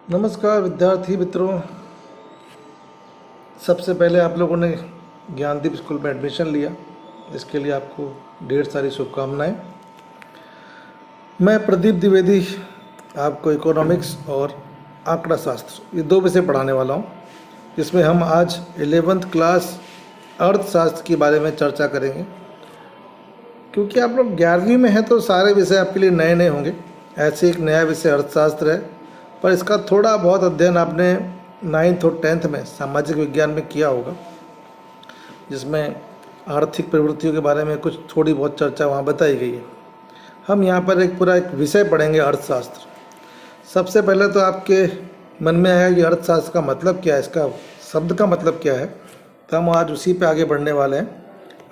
नमस्कार विद्यार्थी मित्रों। सबसे पहले आप लोगों ने ज्ञानदीप स्कूल में एडमिशन लिया, इसके लिए आपको ढेर सारी शुभकामनाएं। मैं प्रदीप द्विवेदी आपको इकोनॉमिक्स और आंकड़ा शास्त्र ये दो विषय पढ़ाने वाला हूं, जिसमें हम आज 11th क्लास अर्थशास्त्र के बारे में चर्चा करेंगे। क्योंकि आप लोग 11वीं में हैं तो सारे विषय आपके लिए नए नए होंगे। ऐसे एक नया विषय अर्थशास्त्र है, पर इसका थोड़ा बहुत अध्ययन आपने 9th और 10th में सामाजिक विज्ञान में किया होगा, जिसमें आर्थिक प्रवृत्तियों के बारे में कुछ थोड़ी बहुत चर्चा वहाँ बताई गई है। हम यहाँ पर एक पूरा एक विषय पढ़ेंगे, अर्थशास्त्र। सबसे पहले तो आपके मन में आया कि अर्थशास्त्र का मतलब क्या है, इसका शब्द का मतलब क्या है, तो हम आज उसी पे आगे बढ़ने वाले हैं।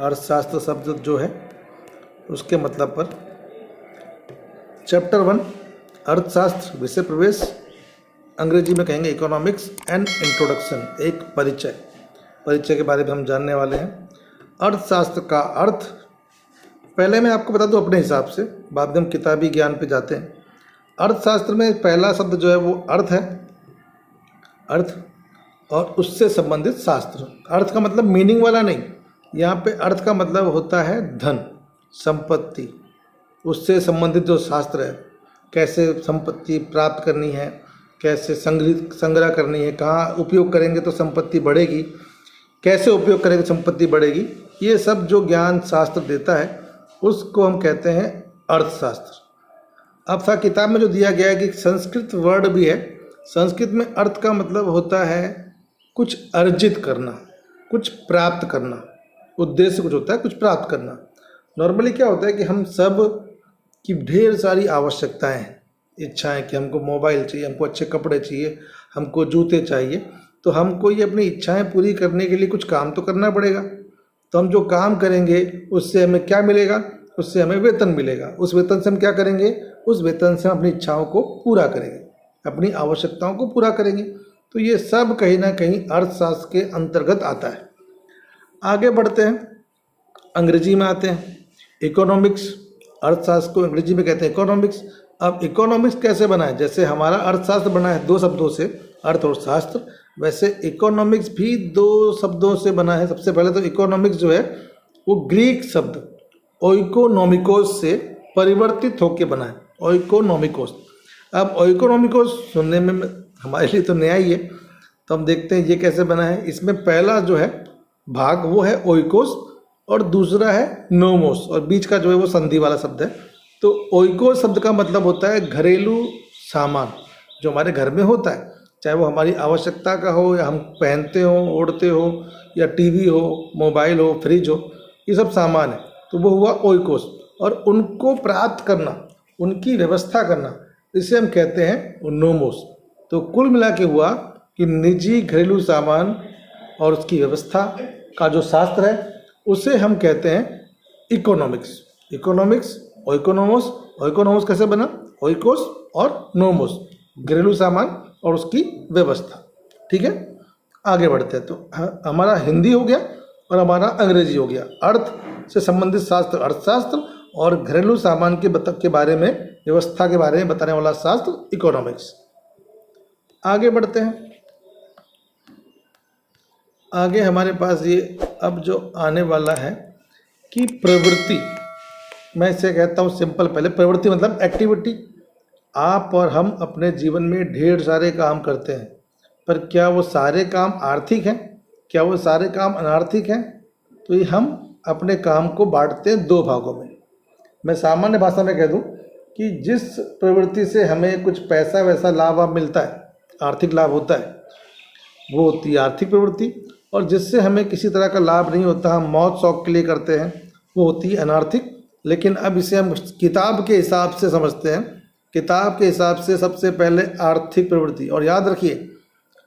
अर्थशास्त्र शब्द जो है उसके मतलब पर चैप्टर 1 अर्थशास्त्र विषय प्रवेश, अंग्रेजी में कहेंगे इकोनॉमिक्स एंड इंट्रोडक्शन, एक परिचय के बारे में हम जानने वाले हैं। अर्थशास्त्र का अर्थ पहले मैं आपको बता दूं अपने हिसाब से, बाद में हम किताबी ज्ञान पे जाते हैं। अर्थशास्त्र में पहला शब्द जो है वो अर्थ है, अर्थ और उससे संबंधित शास्त्र। अर्थ का मतलब मीनिंग वाला नहीं, यहाँ पे अर्थ का मतलब होता है धन, संपत्ति, उससे संबंधित जो शास्त्र है, कैसे संपत्ति प्राप्त करनी है, कैसे संग्रह करनी है, कहाँ उपयोग करेंगे तो संपत्ति बढ़ेगी, कैसे उपयोग करेंगे तो संपत्ति बढ़ेगी, ये सब जो ज्ञान शास्त्र देता है उसको हम कहते हैं अर्थशास्त्र। अब सा किताब में जो दिया गया है कि संस्कृत वर्ड भी है, संस्कृत में अर्थ का मतलब होता है कुछ अर्जित करना, कुछ प्राप्त करना, उद्देश्य कुछ होता है कुछ प्राप्त करना। नॉर्मली क्या होता है कि हम सब कि ढेर सारी आवश्यकताएं हैं, इच्छाएं कि हमको मोबाइल चाहिए, हमको अच्छे कपड़े चाहिए, हमको जूते चाहिए, तो हमको ये अपनी इच्छाएं पूरी करने के लिए कुछ काम तो करना पड़ेगा। तो हम जो काम करेंगे उससे हमें क्या मिलेगा, उससे हमें वेतन मिलेगा। उस वेतन से हम क्या करेंगे, उस वेतन से हम अपनी इच्छाओं को पूरा करेंगे, अपनी आवश्यकताओं को पूरा करेंगे। तो ये सब कहीं ना कहीं अर्थशास्त्र के अंतर्गत आता है। आगे बढ़ते हैं, अंग्रेजी में आते हैं। इकोनॉमिक्स, अर्थशास्त्र को अंग्रेजी में कहते हैं इकोनॉमिक्स। अब इकोनॉमिक्स कैसे बना है, जैसे हमारा अर्थशास्त्र बना है दो शब्दों से, अर्थ और शास्त्र, वैसे इकोनॉमिक्स भी दो शब्दों से बना है। सबसे पहले तो इकोनॉमिक्स जो है वो ग्रीक शब्द ओइकोनोमिकोस से परिवर्तित होकर बना है, ओइकोनोमिकोस। अब ओइकोनोमिकोस सुनने में हमारे लिए तो नया ही है, तो हम देखते हैं ये कैसे बना है। इसमें पहला जो है भाग वो है ओइकोस और दूसरा है नोमोस, और बीच का जो है वो संधि वाला शब्द है। तो ओइकोस शब्द का मतलब होता है घरेलू सामान जो हमारे घर में होता है, चाहे वो हमारी आवश्यकता का हो या हम पहनते हो, ओढ़ते हो, या टीवी हो, मोबाइल हो, फ्रिज हो, ये सब सामान है, तो वो हुआ ओइकोस। और उनको प्राप्त करना, उनकी व्यवस्था करना, इसे हम कहते हैं नोमोस। तो कुल मिला के हुआ कि निजी घरेलू सामान और उसकी व्यवस्था का जो शास्त्र है उसे हम कहते हैं इकोनॉमिक्स। इकोनॉमिक्स, ओइकोनोमोस। ओइकोनोमोस कैसे बना, ओइकोस और नोमोस, घरेलू सामान और उसकी व्यवस्था। ठीक है, आगे बढ़ते हैं। तो हमारा हिंदी हो गया और हमारा अंग्रेजी हो गया। अर्थ से संबंधित शास्त्र अर्थशास्त्र और घरेलू सामान के बारे में, व्यवस्था के बारे में बताने वाला शास्त्र इकोनॉमिक्स। आगे बढ़ते हैं। आगे हमारे पास ये अब जो आने वाला है कि प्रवृत्ति, मैं इसे कहता हूँ सिंपल, पहले प्रवृत्ति मतलब एक्टिविटी। आप और हम अपने जीवन में ढेर सारे काम करते हैं, पर क्या वो सारे काम आर्थिक हैं, क्या वो सारे काम अनार्थिक हैं? तो ये हम अपने काम को बांटते हैं दो भागों में। मैं सामान्य भाषा में कह दूँ कि जिस प्रवृत्ति से हमें कुछ पैसा वैसा लाभ मिलता है, आर्थिक लाभ होता है, वो होती है आर्थिक प्रवृत्ति। और जिससे हमें किसी तरह का लाभ नहीं होता, हम मौज शौक के लिए करते हैं, वो होती है अनार्थिक। लेकिन अब इसे हम किताब के हिसाब से समझते हैं। किताब के हिसाब से सबसे पहले आर्थिक प्रवृत्ति, और याद रखिए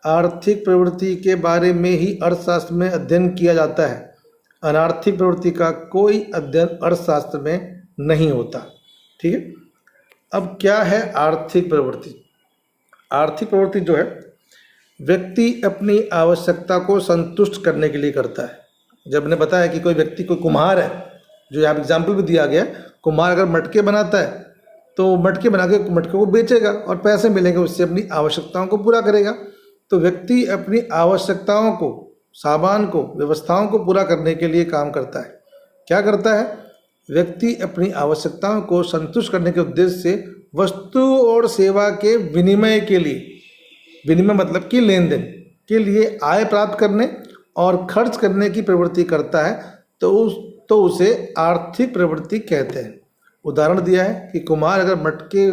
आर्थिक प्रवृत्ति के बारे में ही अर्थशास्त्र में अध्ययन किया जाता है। अनार्थिक प्रवृत्ति का कोई अध्ययन अर्थशास्त्र में नहीं होता। ठीक है, अब क्या है आर्थिक प्रवृत्ति? आर्थिक प्रवृत्ति जो है व्यक्ति अपनी आवश्यकता को संतुष्ट करने के लिए करता है। जब मैंने बताया कि कोई व्यक्ति, कोई कुम्हार है, जो यहाँ एग्जाम्पल भी दिया गया, कुम्हार अगर मटके बनाता है तो मटके बना के मटके को बेचेगा और पैसे मिलेंगे, उससे अपनी आवश्यकताओं को पूरा करेगा। तो व्यक्ति अपनी आवश्यकताओं को, सामान को, व्यवस्थाओं को पूरा करने के लिए काम करता है। क्या करता है? व्यक्ति अपनी आवश्यकताओं को संतुष्ट करने के उद्देश्य से वस्तु और सेवा के विनिमय के लिए, विनिमय मतलब कि लेन देन के लिए आय प्राप्त करने और खर्च करने की प्रवृत्ति करता है, तो उसे आर्थिक प्रवृत्ति कहते हैं। उदाहरण दिया है कि कुमार अगर मटके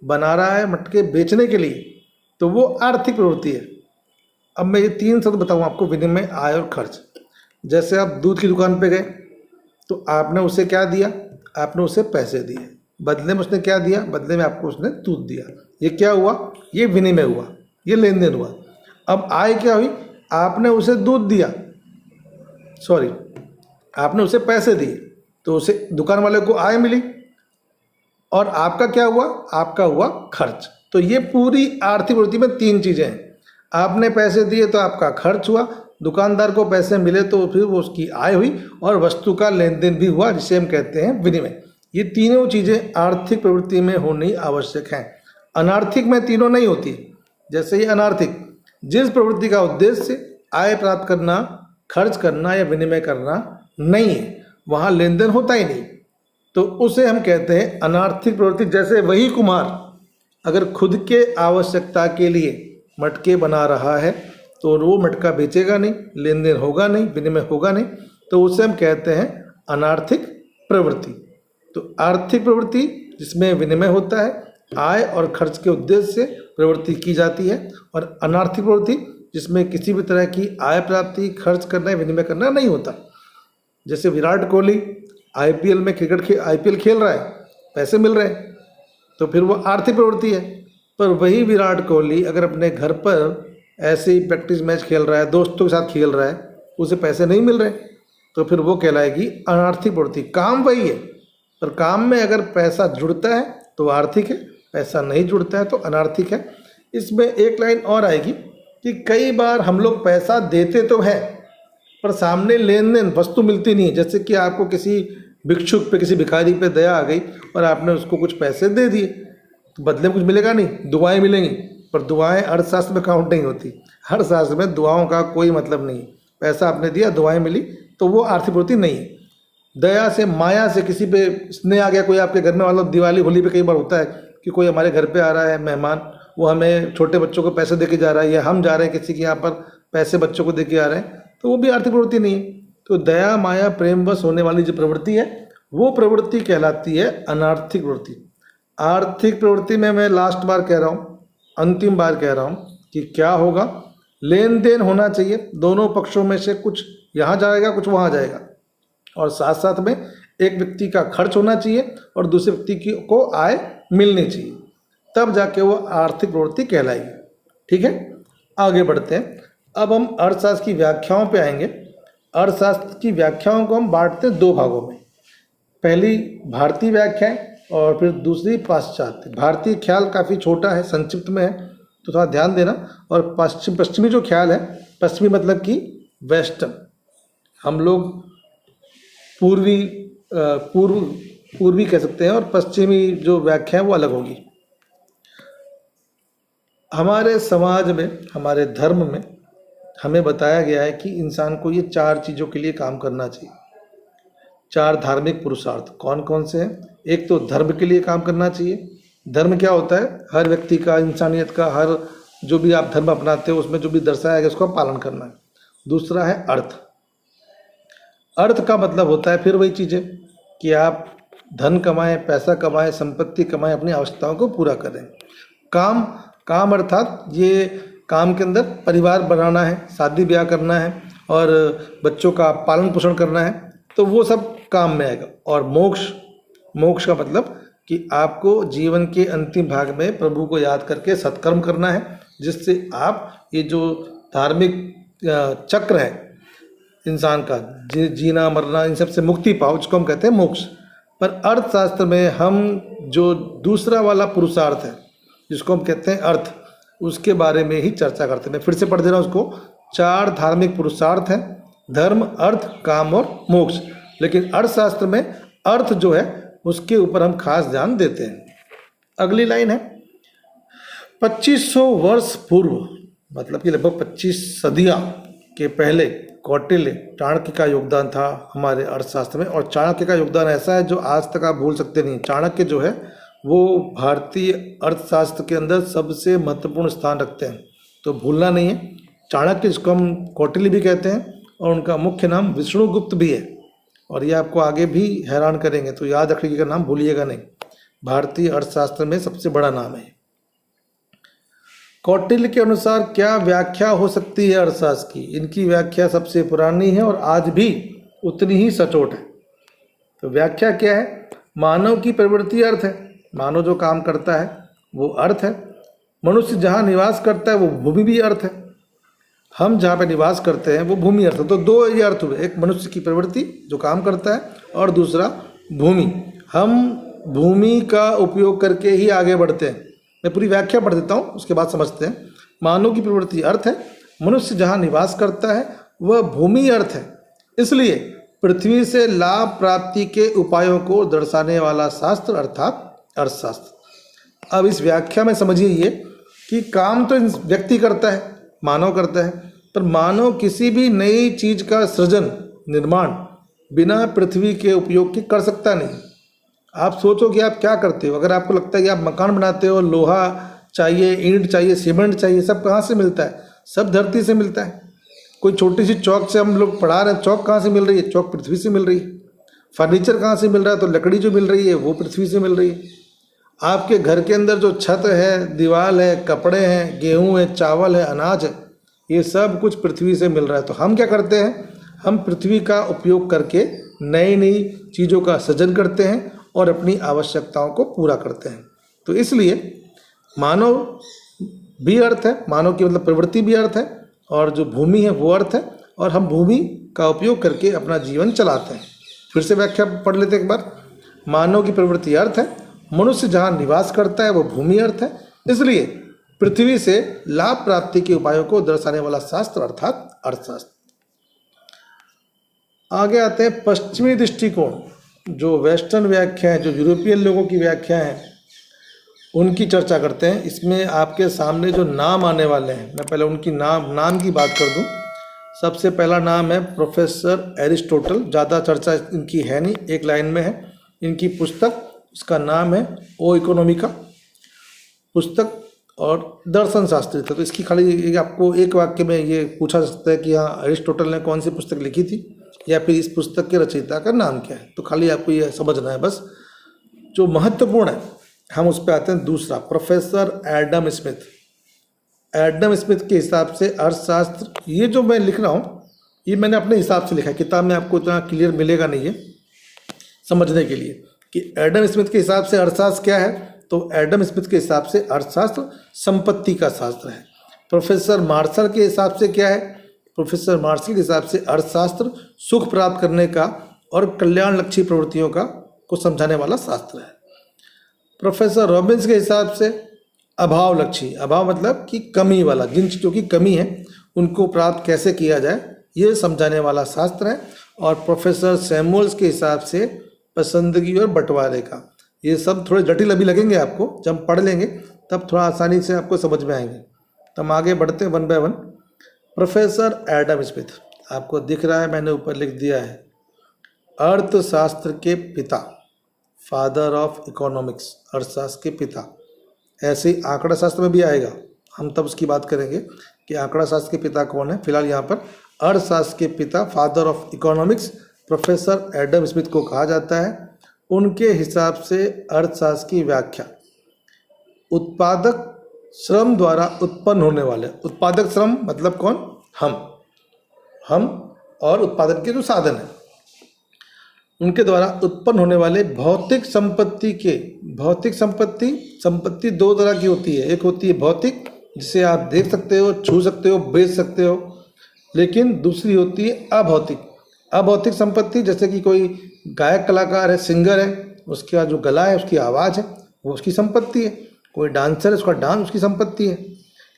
बना रहा है मटके बेचने के लिए, तो वो आर्थिक प्रवृत्ति है। अब मैं ये 3 शब्द बताऊँ आपको, विनिमय, आय और खर्च। जैसे आप दूध की दुकान पे गए तो आपने उसे क्या दिया? आपने उसे पैसे दिए, बदले में उसने क्या दिया? बदले में आपको उसने दूध दिया। ये क्या हुआ? ये विनिमय हुआ, ये लेन देन हुआ। अब आय क्या हुई? आपने उसे दूध दिया, आपने उसे पैसे दिए, तो उसे दुकान वाले को आय मिली, और आपका क्या हुआ? आपका हुआ खर्च। तो ये पूरी आर्थिक प्रवृत्ति में 3 चीज़ें हैं। आपने पैसे दिए तो आपका खर्च हुआ, दुकानदार को पैसे मिले तो फिर वो उसकी आय हुई, और वस्तु का लेन देन भी हुआ, जिसे हम कहते हैं विनिमय। ये तीनों चीज़ें आर्थिक प्रवृत्ति में होनी आवश्यक हैं। अनार्थिक में तीनों नहीं होती। जैसे ये अनार्थिक, जिस प्रवृत्ति का उद्देश्य आय प्राप्त करना, खर्च करना या विनिमय करना नहीं है, वहाँ लेन देन होता ही नहीं, तो उसे हम कहते हैं अनार्थिक प्रवृत्ति। जैसे वही कुम्हार अगर खुद के आवश्यकता के लिए मटके बना रहा है तो वो मटका बेचेगा नहीं, लेन देन होगा नहीं, विनिमय होगा नहीं, तो उसे हम कहते हैं अनार्थिक प्रवृत्ति। तो आर्थिक प्रवृत्ति जिसमें विनिमय होता है, आय और खर्च के उद्देश्य से प्रवृत्ति की जाती है, और अनार्थिक प्रवृत्ति जिसमें किसी भी तरह की आय प्राप्ति, खर्च करना, विनिमय करना नहीं होता। जैसे विराट कोहली आईपीएल में आईपीएल खेल रहा है, पैसे मिल रहे हैं, तो फिर वो आर्थिक प्रवृत्ति है। पर वही विराट कोहली अगर अपने घर पर ऐसे ही प्रैक्टिस मैच खेल रहा है, दोस्तों के साथ खेल रहा है, उसे पैसे नहीं मिल रहे, तो फिर वो कहलाएगी अनार्थिक प्रवृत्ति। काम वही है, पर काम में अगर पैसा जुड़ता है तो आर्थिक है, पैसा नहीं जुड़ता है तो अनार्थिक है। इसमें एक लाइन और आएगी कि कई बार हम लोग पैसा देते तो है, पर सामने लेन देन वस्तु मिलती नहीं है। जैसे कि आपको किसी भिक्षुक पे, किसी भिखारी पे दया आ गई और आपने उसको कुछ पैसे दे दिए, तो बदले में कुछ मिलेगा नहीं, दुआएं मिलेंगी, पर दुआएं अर्थशास्त्र में काउंट नहीं होती। अर्थशास्त्र में दुआओं का कोई मतलब नहीं। पैसा आपने दिया, दुआएं मिली, तो वो आर्थिक प्रवृत्ति नहीं है। दया से, माया से किसी पे स्नेह आ गया, कोई आपके घर में, मतलब दिवाली होली पे कई बार होता है कि कोई हमारे घर पे आ रहा है मेहमान, वो हमें, छोटे बच्चों को पैसे दे के जा रहा है, या हम जा रहे हैं किसी के यहाँ पर पैसे बच्चों को दे के आ रहे हैं, तो वो भी आर्थिक प्रवृत्ति नहीं है। तो दया, माया, प्रेमवश होने वाली जो प्रवृत्ति है, वो प्रवृत्ति कहलाती है अनार्थिक प्रवृत्ति। आर्थिक प्रवृत्ति में मैं लास्ट बार कह रहा हूँ, अंतिम बार कह रहा हूँ कि क्या होगा? लेन देन होना चाहिए, दोनों पक्षों में से कुछ यहाँ जाएगा, कुछ वहाँ जाएगा, और साथ साथ में एक व्यक्ति का खर्च होना चाहिए और दूसरे व्यक्ति को आय मिलनी चाहिए, तब जाके वो आर्थिक प्रवृत्ति कहलाएगी। ठीक है, आगे बढ़ते हैं। अब हम अर्थशास्त्र की व्याख्याओं पे आएंगे। अर्थशास्त्र की व्याख्याओं को हम बांटते हैं 2 भागों में। पहली भारतीय व्याख्या और फिर दूसरी पाश्चात्य। भारतीय ख्याल काफ़ी छोटा है, संक्षिप्त में है, तो थोड़ा ध्यान देना। और पश्चिमी जो ख्याल है, पश्चिमी मतलब कि वेस्टर्न, हम लोग पूर्वी कह सकते हैं, और पश्चिमी जो व्याख्या है वो अलग होगी। हमारे समाज में, हमारे धर्म में हमें बताया गया है कि इंसान को ये 4 चीज़ों के लिए काम करना चाहिए। 4 धार्मिक पुरुषार्थ कौन कौन से हैं? एक तो धर्म के लिए काम करना चाहिए। धर्म क्या होता है? हर व्यक्ति का, इंसानियत का, हर जो भी आप धर्म अपनाते हो उसमें जो भी दर्शाया गया उसको पालन करना है। दूसरा है अर्थ। अर्थ का मतलब होता है फिर वही चीज़ें कि आप धन कमाएं, पैसा कमाएं, संपत्ति कमाएं, अपनी आवश्यकताओं को पूरा करें। काम अर्थात ये काम के अंदर परिवार बनाना है, शादी ब्याह करना है और बच्चों का पालन पोषण करना है, तो वो सब काम में आएगा। और मोक्ष का मतलब कि आपको जीवन के अंतिम भाग में प्रभु को याद करके सत्कर्म करना है, जिससे आप ये जो धार्मिक चक्र है इंसान का, जीना मरना, इन सब से मुक्ति पाओ, जिसको हम कहते हैं मोक्ष। पर अर्थशास्त्र में हम जो दूसरा वाला पुरुषार्थ है, जिसको हम कहते हैं अर्थ, उसके बारे में ही चर्चा करते हैं। मैं फिर से पढ़ दे रहा हूँ उसको। 4 धार्मिक पुरुषार्थ हैं, धर्म, अर्थ, काम और मोक्ष। लेकिन अर्थशास्त्र में अर्थ जो है उसके ऊपर हम खास ध्यान देते हैं। अगली लाइन है 2500 वर्ष पूर्व, मतलब कि लगभग 25 सदियां के पहले कौटिल्य चाणक्य का योगदान था हमारे अर्थशास्त्र में। और चाणक्य का योगदान ऐसा है जो आज तक आप भूल सकते नहीं। चाणक्य जो है वो भारतीय अर्थशास्त्र के अंदर सबसे महत्वपूर्ण स्थान रखते हैं, तो भूलना नहीं है। चाणक्य जिसको हम कौटिल्य भी कहते हैं और उनका मुख्य नाम विष्णुगुप्त भी है, और ये आपको आगे भी हैरान करेंगे, तो याद रखिएगा, नाम भूलिएगा नहीं। भारतीय अर्थशास्त्र में सबसे बड़ा नाम है। कौटिल्य के अनुसार क्या व्याख्या हो सकती है अर्थशास्त्र की? इनकी व्याख्या सबसे पुरानी है और आज भी उतनी ही सचोट है। तो व्याख्या क्या है? मानव की प्रवृत्ति अर्थ है, मानव जो काम करता है वो अर्थ है। मनुष्य जहाँ निवास करता है वो भूमि भी अर्थ है, हम जहाँ पे निवास करते हैं वो भूमि अर्थ है। तो दो ये अर्थ हुए, एक मनुष्य की प्रवृत्ति जो काम करता है और दूसरा भूमि। हम भूमि का उपयोग करके ही आगे बढ़ते हैं। मैं पूरी व्याख्या पढ़ देता हूँ, उसके बाद समझते हैं। मानव की प्रवृत्ति अर्थ है, मनुष्य जहाँ निवास करता है वह भूमि अर्थ है, इसलिए पृथ्वी से लाभ प्राप्ति के उपायों को दर्शाने वाला शास्त्र अर्थात अर्थशास्त्र। अब इस व्याख्या में समझिए ये कि काम तो व्यक्ति करता है, मानव करता है, पर मानव किसी भी नई चीज का सृजन निर्माण बिना पृथ्वी के उपयोग के कर सकता नहीं। आप सोचो कि आप क्या करते हो। अगर आपको लगता है कि आप मकान बनाते हो, लोहा चाहिए, ईंट चाहिए, सीमेंट चाहिए, सब कहाँ से मिलता है? सब धरती से मिलता है। कोई छोटी सी चौक से हम लोग पढ़ा रहे हैं, चौक कहाँ से मिल रही है? चौक पृथ्वी से मिल रही है। फर्नीचर कहाँ से मिल रहा है? तो लकड़ी जो मिल रही है वो पृथ्वी से मिल रही है। आपके घर के अंदर जो छत है, दीवार है, कपड़े हैं, गेहूँ है, चावल है, अनाज है, ये सब कुछ पृथ्वी से मिल रहा है। तो हम क्या करते हैं? हम पृथ्वी का उपयोग करके नई नई चीज़ों का सृजन करते हैं और अपनी आवश्यकताओं को पूरा करते हैं। तो इसलिए मानव भी अर्थ है, मानव की मतलब प्रवृत्ति भी अर्थ है, और जो भूमि है वो अर्थ है, और हम भूमि का उपयोग करके अपना जीवन चलाते हैं। फिर से व्याख्या पढ़ लेते एक बार। मानव की प्रवृत्ति अर्थ है, मनुष्य जहाँ निवास करता है वो भूमि अर्थ है, इसलिए पृथ्वी से लाभ प्राप्ति के उपायों को दर्शाने वाला शास्त्र अर्थात अर्थशास्त्र। आगे आते हैं पश्चिमी दृष्टिकोण, जो वेस्टर्न व्याख्या है, जो यूरोपियन लोगों की व्याख्या है, उनकी चर्चा करते हैं। इसमें आपके सामने जो नाम आने वाले हैं, मैं पहले उनकी नाम की बात कर दूं। सबसे पहला नाम है प्रोफेसर एरिस्टोटल। ज़्यादा चर्चा इनकी है नहीं, एक लाइन में है। इनकी पुस्तक, उसका नाम है ओ इकोनॉमिका पुस्तक, और दर्शन शास्त्री था। तो इसकी खाली आपको एक वाक्य में ये पूछा जा सकता है कि हाँ, अरिस्टोटल ने कौन सी पुस्तक लिखी थी, या फिर इस पुस्तक के रचयिता का नाम क्या है। तो खाली आपको ये समझना है बस। जो महत्वपूर्ण है हम उस पर आते हैं। दूसरा, professor Adam Smith. Adam Smith के हिसाब से अर्थशास्त्र, ये जो मैं लिख रहा हूँ ये मैंने अपने हिसाब से लिखा है, किताब में आपको इतना क्लियर मिलेगा नहीं है समझने के लिए कि एडम स्मिथ के हिसाब से अर्थशास्त्र क्या है। तो एडम स्मिथ के हिसाब से अर्थशास्त्र संपत्ति का शास्त्र है। प्रोफेसर मार्शल के हिसाब से क्या है? प्रोफेसर मार्शल के हिसाब से अर्थशास्त्र सुख प्राप्त करने का और कल्याणलक्षी प्रवृत्तियों को समझाने वाला शास्त्र है। प्रोफेसर रॉबिन्स के हिसाब से अभावलक्षी, अभाव मतलब कि कमी वाला, जिन चीज़ों की कमी है उनको प्राप्त कैसे किया जाए, ये समझाने वाला शास्त्र है। और प्रोफेसर सैमुअल्स के हिसाब से पसंदगी और बंटवारे का। ये सब थोड़े जटिल अभी लगेंगे आपको, जब हम पढ़ लेंगे तब थोड़ा आसानी से आपको समझ में आएंगे। तो हम आगे बढ़ते हैं one by one. Professor Adam Smith, आपको दिख रहा है, मैंने ऊपर लिख दिया है, अर्थशास्त्र के पिता, फादर ऑफ इकोनॉमिक्स, अर्थशास्त्र के पिता। ऐसे ही आंकड़ा शास्त्र में भी आएगा, हम तब उसकी बात करेंगे कि आंकड़ा शास्त्र के पिता कौन है। फिलहाल यहाँ पर अर्थशास्त्र के पिता, father of economics, professor Adam Smith को कहा जाता है। उनके हिसाब से अर्थशास्त्र की व्याख्या उत्पादक श्रम द्वारा उत्पन्न होने वाले, उत्पादक श्रम मतलब कौन? हम और उत्पादन के जो साधन है उनके द्वारा उत्पन्न होने वाले भौतिक संपत्ति के, भौतिक संपत्ति दो तरह की होती है। एक होती है भौतिक, जिसे आप देख सकते हो, छू सकते हो, बेच सकते हो, लेकिन दूसरी होती है अभौतिक। अभौतिक संपत्ति, जैसे कि कोई गायक कलाकार है, सिंगर है, उसका जो गला है, उसकी आवाज़ है, वो उसकी संपत्ति है। कोई डांसर है, उसका डांस उसकी संपत्ति है,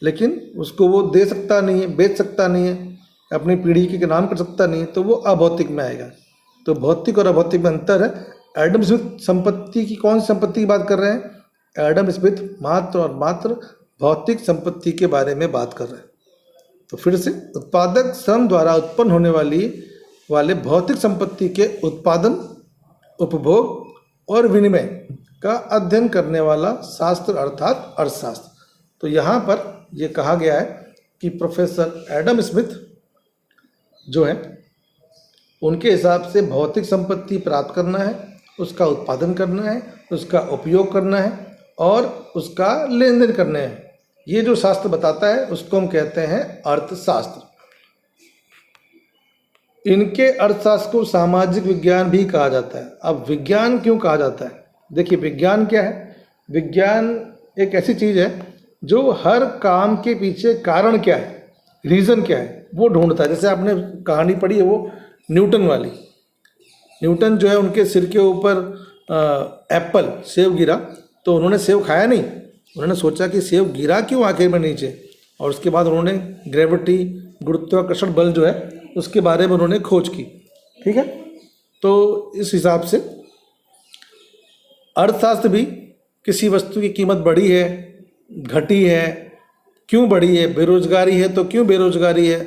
लेकिन उसको वो दे सकता नहीं है, बेच सकता नहीं है, अपनी पीढ़ी के नाम कर सकता नहीं है, तो वो अभौतिक में आएगा। तो भौतिक और अभौतिक में अंतर है। एडम स्मिथ संपत्ति की, कौन सी संपत्ति की बात कर रहे हैं? एडम स्मिथ मात्र और मात्र भौतिक संपत्ति के बारे में बात कर रहे हैं। तो फिर से, उत्पादक श्रम द्वारा उत्पन्न होने वाले भौतिक संपत्ति के उत्पादन, उपभोग और विनिमय का अध्ययन करने वाला शास्त्र अर्थात अर्थशास्त्र। तो यहाँ पर ये कहा गया है कि प्रोफेसर एडम स्मिथ जो है, उनके हिसाब से भौतिक संपत्ति प्राप्त करना है, उसका उत्पादन करना है, उसका उपयोग करना है और उसका लेन देन करना है। ये जो शास्त्र बताता है उसको हम कहते हैं अर्थशास्त्र। इनके अर्थशास्त्र को सामाजिक विज्ञान भी कहा जाता है। अब विज्ञान क्यों कहा जाता है? देखिए, विज्ञान क्या है? विज्ञान एक ऐसी चीज़ है जो हर काम के पीछे कारण क्या है, रीज़न क्या है, वो ढूंढता है। जैसे आपने कहानी पढ़ी है वो न्यूटन वाली। न्यूटन जो है, उनके सिर के ऊपर एप्पल सेब गिरा तो उन्होंने सेब खाया नहीं, उन्होंने सोचा कि सेब गिरा क्यों आखिर में नीचे, और उसके बाद उन्होंने ग्रेविटी, गुरुत्वाकर्षण बल जो है उसके बारे में उन्होंने खोज की। ठीक है, तो इस हिसाब से अर्थशास्त्र भी किसी वस्तु की कीमत बढ़ी है, घटी है, क्यों बढ़ी है, बेरोजगारी है तो क्यों बेरोजगारी है,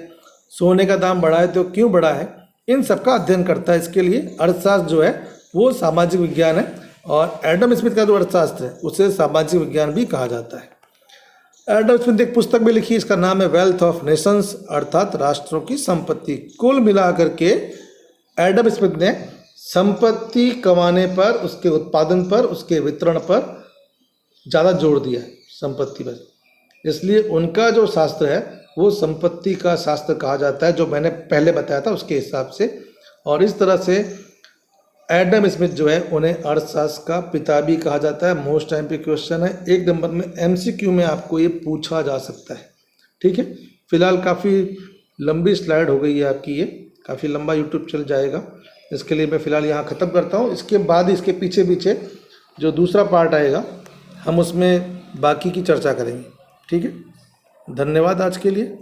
सोने का दाम बढ़ा है तो क्यों बढ़ा है, इन सब का अध्ययन करता है। इसके लिए अर्थशास्त्र जो है वो सामाजिक विज्ञान है, और एडम स्मिथ का जो अर्थशास्त्र है उसे सामाजिक विज्ञान भी कहा जाता है। एडम स्मिथ ने एक पुस्तक भी लिखी, इसका नाम है वेल्थ ऑफ नेशंस, अर्थात राष्ट्रों की संपत्ति। कुल मिलाकर के एडम स्मिथ ने संपत्ति कमाने पर, उसके उत्पादन पर, उसके वितरण पर ज़्यादा जोर दिया है, संपत्ति पर। इसलिए उनका जो शास्त्र है वो संपत्ति का शास्त्र कहा जाता है, जो मैंने पहले बताया था उसके हिसाब से। और इस तरह से एडम स्मिथ जो है उन्हें अर्थशास्त्र का पिता भी कहा जाता है। मोस्ट टाइम पे क्वेश्चन है, 1 नंबर में MCQ में आपको ये पूछा जा सकता है। ठीक है, फिलहाल काफ़ी लंबी स्लाइड हो गई है आपकी, ये काफ़ी लंबा यूट्यूब चल जाएगा। इसके लिए मैं फ़िलहाल यहाँ ख़त्म करता हूँ। इसके बाद इसके पीछे पीछे जो दूसरा पार्ट आएगा हम उसमें बाकी की चर्चा करेंगे। ठीक है, धन्यवाद आज के लिए।